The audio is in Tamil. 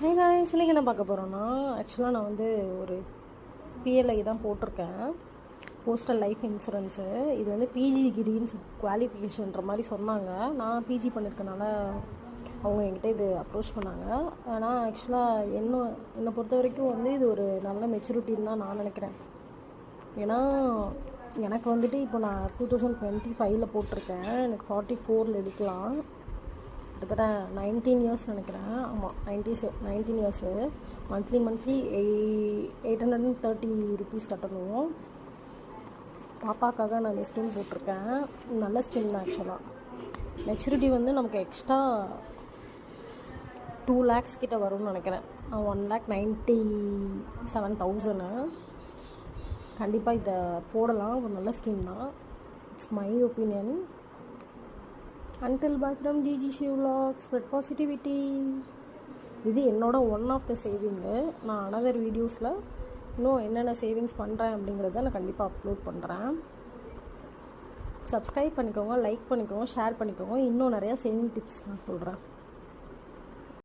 ஹே காய்ஸ், இன்றைக்கி என்ன பார்க்க போகிறோன்னா, ஆக்சுவலாக நான் வந்து ஒரு பிஎல்ஐ தான் போட்டிருக்கேன், போஸ்டல் லைஃப் இன்சூரன்ஸு. இது வந்து பிஜி டிகிரின்னு குவாலிஃபிகேஷன்ற மாதிரி சொன்னாங்க. நான் பிஜி பண்ணியிருக்கனால அவங்க என்கிட்ட இது அப்ரோச் பண்ணாங்க. ஆனால் ஆக்சுவலாக என்னை பொறுத்த வரைக்கும் வந்து இது ஒரு நல்ல மெச்சூரிட்டின்னு தான் நான் நினைக்கிறேன். ஏன்னா எனக்கு வந்துட்டு இப்போ நான் 2025 போட்டிருக்கேன், எனக்கு 44 எடுக்கலாம். கிட்டத்தட்ட 19 இயர்ஸ் நினைக்கிறேன். ஆமாம், 19 இயர்ஸு. மந்த்லி 830 ருபீஸ் கட்டணும். பாப்பாக்காக நான் இந்த ஸ்கீம் போட்டிருக்கேன். நல்ல ஸ்கீம் தான். ஆக்சுவலாக மெச்சூரிட்டி வந்து நமக்கு எக்ஸ்ட்ரா 2 lakhs கிட்ட வரும்னு நினைக்கிறேன். 1,97,000. கண்டிப்பாக இதை போடலாம், ஒரு நல்ல ஸ்கீம் தான். It's my opinion. Until bye from GG Vlogs, spread positivity. இது என்னோட ஒன் ஆஃப் த சேவிங்கு. நான் அனதர் வீடியோஸில் இன்னும் என்னென்ன சேவிங்ஸ் பண்ணுறேன் அப்படிங்கிறத நான் கண்டிப்பாக அப்லோட் பண்ணுறேன். சப்ஸ்கிரைப் பண்ணிக்கோங்க, லைக் பண்ணிக்கோங்க, ஷேர் பண்ணிக்கோங்க. இன்னும் நிறையா சேவிங் டிப்ஸ் நான் சொல்கிறேன்.